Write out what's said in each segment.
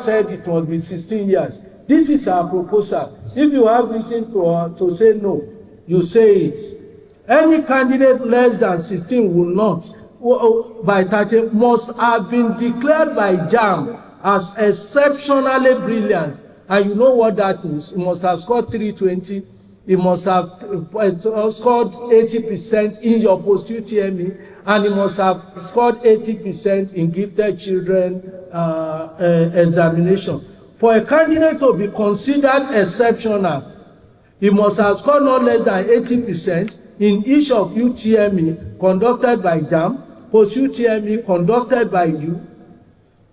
said it must be 16 years. This is our proposal. If you have reason to say no, you say it. Any candidate less than 16 will not, by 30, must have been declared by JAMB as exceptionally brilliant. And you know what that is. He must have scored 320. He must have scored 80% in your post-UTME. And he must have scored 80% in gifted children examination. For a candidate to be considered exceptional, he must have scored not less than 80% in each of UTME conducted by JAMB, post-UTME conducted by you,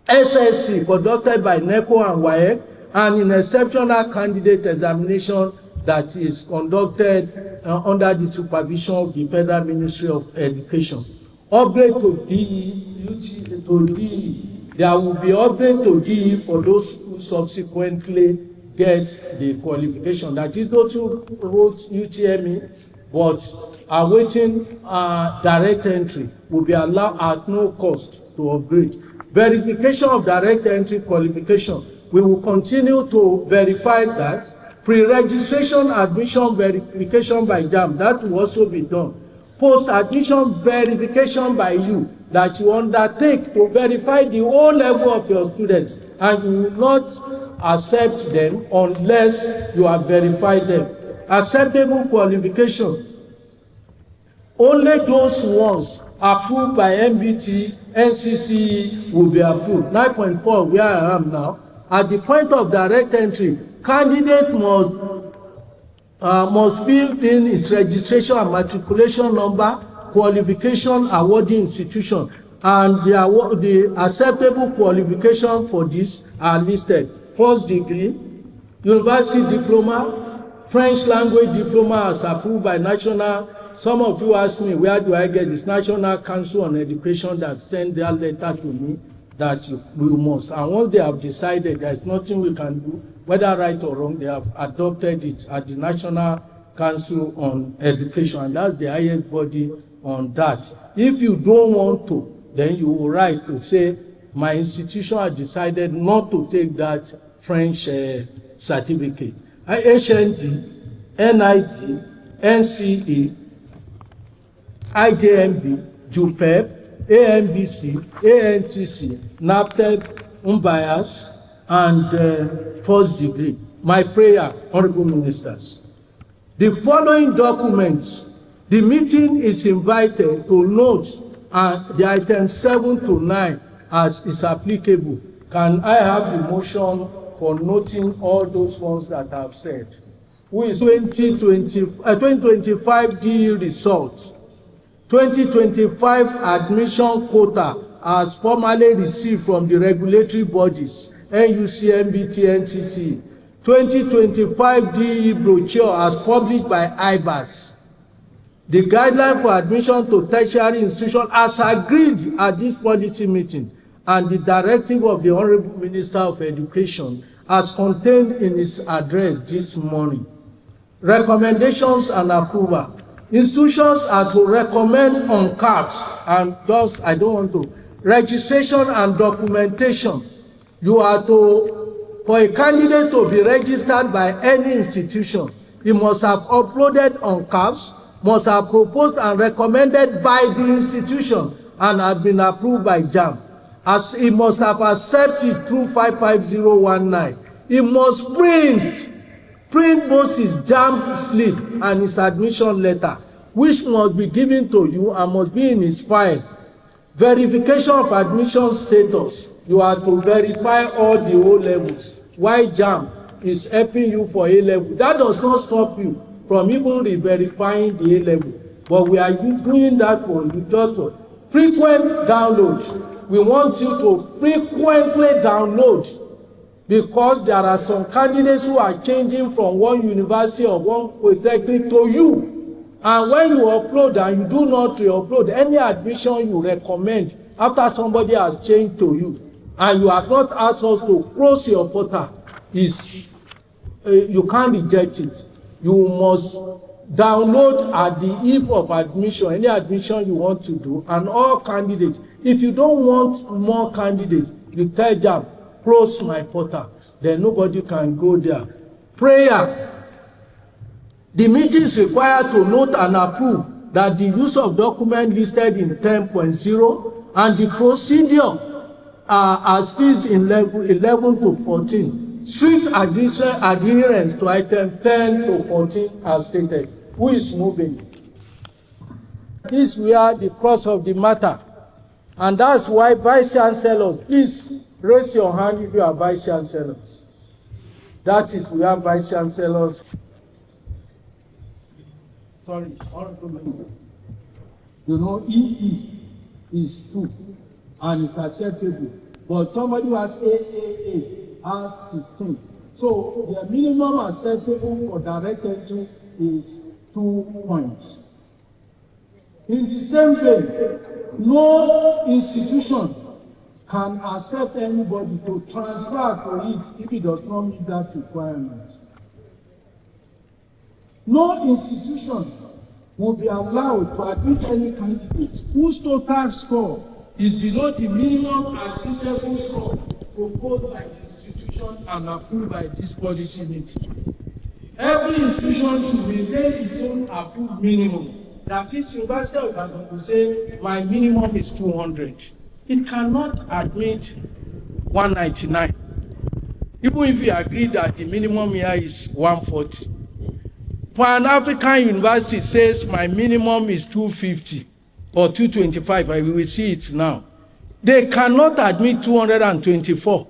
SSC conducted by NECO and WAEC, and in exceptional candidate examination that is conducted under the supervision of the Federal Ministry of Education. Upgrade to DE, to DE. There will be upgrade to DE for those who subsequently get the qualification. That is those who wrote UTME but are waiting direct entry will be allowed at no cost to upgrade. Verification of direct entry qualification. We will continue to verify that. Pre-registration admission verification by JAMB, that will also be done. Post-admission verification by you, that you undertake to verify the whole level of your students, and you will not accept them unless you have verified them. Acceptable qualification. Only those ones approved by MBT, NCC will be approved. 9.4, where I am now. At the point of direct entry, candidate must fill in its registration and matriculation number, qualification, awarding institution, and the acceptable qualification for this are listed. First degree, university diploma, French language diploma as approved by national. Some of you ask me, where do I get this? National Council on Education that sent their letter to me that we must. And once they have decided, there is nothing we can do, whether right or wrong, they have adopted it at the National Council on Education, and that's the highest body on that. If you don't want to, then you will write to say, my institution has decided not to take that French certificate. HND, NID, NCE, IJMB, JUPEP, AMBC, ANTC, NAPTEP, Umbias, and first degree. My prayer, honorable ministers, the following documents, the meeting is invited to note the items 7 to 9 as is applicable. Can I have the motion for noting all those ones that I have said? Who is 2025 DE results? 2025 admission quota as formally received from the regulatory bodies, NUC, MBT, NTC. 2025 DE brochure as published by IBAS. The guideline for admission to tertiary institution as agreed at this policy meeting, and the directive of the Honorable Minister of Education as contained in his address this morning. Recommendations and approval. Institutions are to recommend on cards, and thus I don't want to. Registration and documentation. You are to, for a candidate to be registered by any institution, he must have uploaded on cards, must have proposed and recommended by the institution, and have been approved by JAMB. As he must have accepted through 55019. He must print both his JAMB slip and his admission letter, which must be given to you and must be in his file. Verification of admission status. You are to verify all the O levels. Why JAMB is helping you for A level? That does not stop you from even re-verifying the A level. But we are doing that for you just for frequent download. We want you to frequently download, because there are some candidates who are changing from one university or one polytechnic to you. And when you upload and you do not re-upload any admission you recommend after somebody has changed to you, and you have not asked us to close your portal, you can't reject it. You must download at the eve of admission, any admission you want to do, and all candidates. If you don't want more candidates, you tell JAMB, close my portal. Then nobody can go there. Prayer. The meeting is required to note and approve that the use of document listed in 10.0 and the procedure as fixed in level 11 to 14. Strict adherence to item 10 to 14 as stated. Who is moving? This we are the crux of the matter. And that's why Vice Chancellors, please raise your hand if you are Vice Chancellors. That is, we have Vice Chancellors. Sorry, you know, EE is 2 and it's acceptable. But somebody who has AAA has 16. So the minimum acceptable for direct entry is 2 points. In the same way, no institution can accept anybody to transfer to it if it does not meet that requirement. No institution will be allowed to admit any candidate whose total score is below the minimum admissible score proposed by the institution and approved by this policy meeting. Every institution should maintain its own approved minimum. That is, University of Ibadan will say, my minimum is 200. It cannot admit 199. Even if you agree that the minimum here is 140. Pan-African University says my minimum is 250 or 225. I will see it now. They cannot admit 224.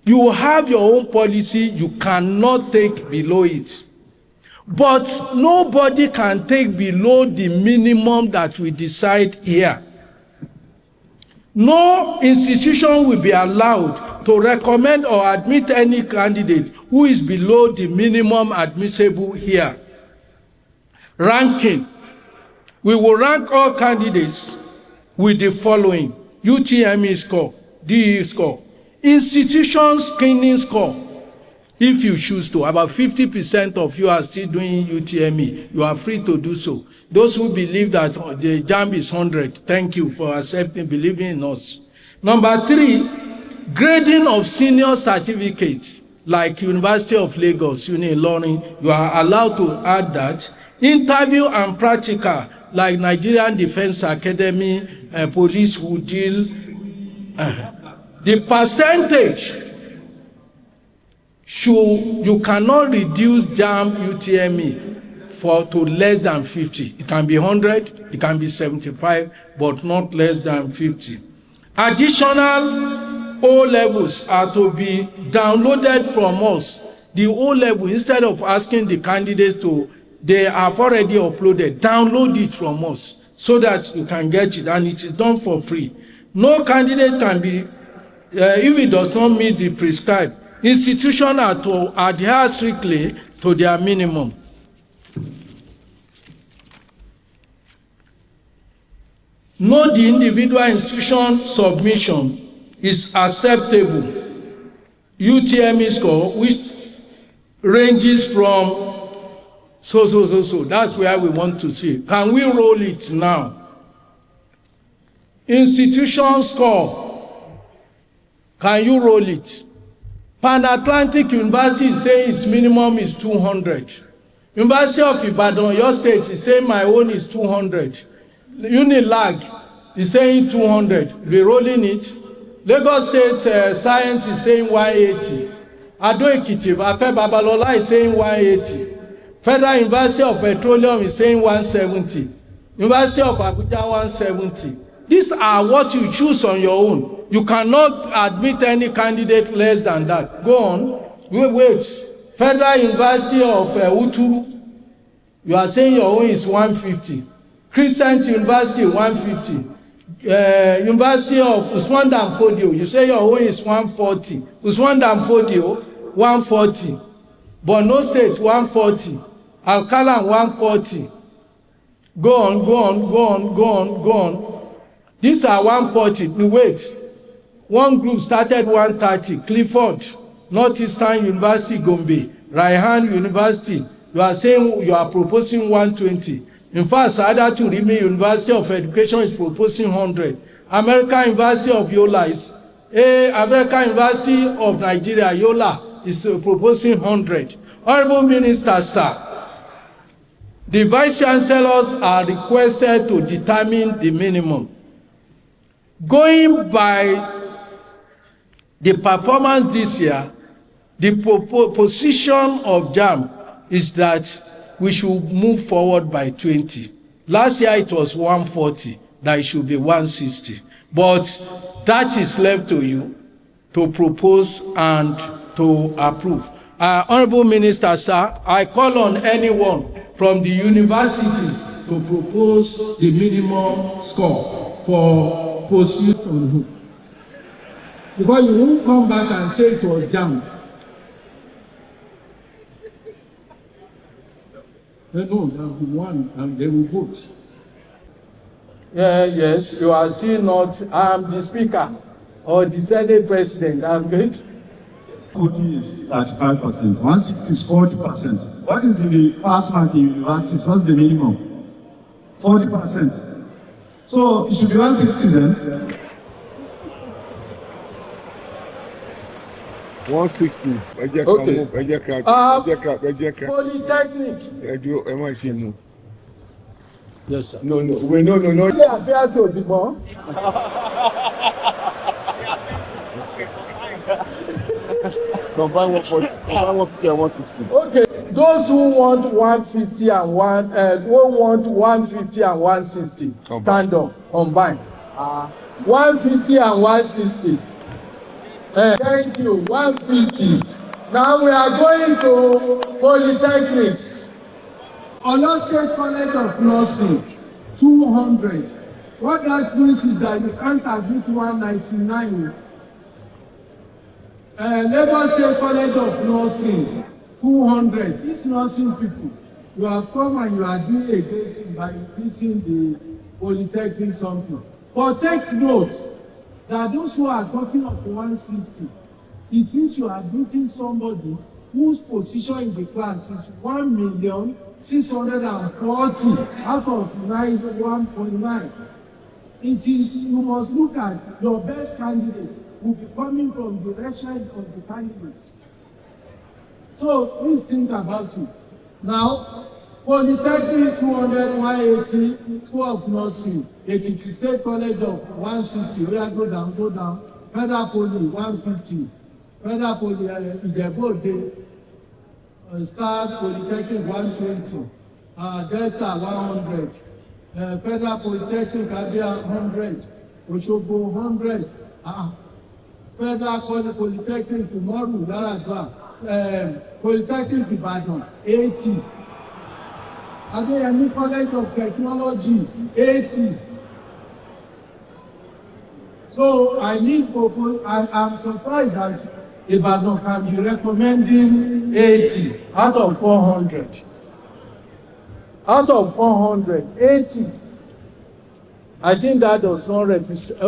You have your own policy. You cannot take below it. But nobody can take below the minimum that we decide here. No institution will be allowed to recommend or admit any candidate who is below the minimum admissible here. Ranking. We will rank all candidates with the following: UTME score, DE score, institution screening score. If you choose to, about 50% of you are still doing UTME. You are free to do so. Those who believe that the JAMB is 100, thank you for accepting, believing in us. Number 3, grading of senior certificates, like University of Lagos, Uni-Ilorin, you are allowed to add that. Interview and practical, like Nigerian Defense Academy, Police Wudil. The percentage, you cannot reduce JAMB UTME to less than 50. It can be 100, it can be 75, but not less than 50. Additional O levels are to be downloaded from us. The O level, instead of asking the candidates to, they have already uploaded, download it from us so that you can get it, and it is done for free. No candidate can be, if it does not meet the prescribed, institutions are to adhere strictly to their minimum. Note the individual institution submission is acceptable. UTME score, which ranges from so. That's where we want to see. Can we roll it now? Institution score. Can you roll it? Pan-Atlantic University is saying its minimum is 200. University of Ibadan, your state, is saying my own is 200. Unilag is saying 200. We're rolling it. Lagos State Science is saying 180. Ado Ekiti, Afe Babalola is saying 180. Federal University of Petroleum is saying 170. University of Abuja 170. These are what you choose on your own. You cannot admit any candidate less than that. Go on. Wait. Federal University of Uturu, you are saying your own is 150. Crescent University 150. University of Usman Dan Fodio, you say your own is 140. Usman Dan Fodio 140. Borno State 140. Alkalan 140. Go on. These are 140. Wait. One group started 130. Clifford, Northeastern University, Gombe, Raihan University. You are saying you are proposing 120. In fact, Saada Turimi University of Education is proposing 100. American University of Yola is American University of Nigeria, Yola, is proposing 100. Honorable Minister, sir, the Vice Chancellors are requested to determine the minimum. Going by the performance this year, the position of JAMB is that we should move forward by 20. Last year it was 140, that it should be 160. But that is left to you to propose and to approve. Honorable Minister, sir, I call on anyone from the universities to propose the minimum score for pursuit on who. Because you won't come back and say it was JAMB. No, there will be one and they will vote. Yes, you are still not. I am the Speaker or the Senate President. I am going to. 40 is 35%, 160 is 40%. What is the pass mark in universities? What's the minimum? 40%. So it should be 160 then. 160. Polytechnic. Yes, sir. No. No. Combine 150 and 160. Okay, those who want 150 and 160, stand up, combine. 150 and 160. Thank you, 150. Now we are going to polytechnics. Oyo State College of Nursing, 200. What that means is that you can't admit 199. Lagos State College of Nursing, 200. These nursing people, you have come and you are doing a great thing by increasing the polytechnic something. But take note that those who are talking of 160, it means you are admitting somebody whose position in the class is 1,640,000 out of 1.9. It is, you must look at your best candidate will be coming from the right side of the candidates. So please think about it. Now, polytechnic 200, 180, 12 nursing. Ekiti State College of 160. We are go down. Federal Poly 150. Federal Poly Ijebu-Ode. Star Polytechnic 120. Delta 100. Federal Polytechnic Abia 100. Osogbo 100. Federal Polytechnic tomorrow, Yaradua. Polytechnic Ibadan 80. Adeyemi College of Technology 80. So I need proposal. I am surprised that Ibadan can be recommending 80 out of 400. Out of 400, 80. I think that does not represent.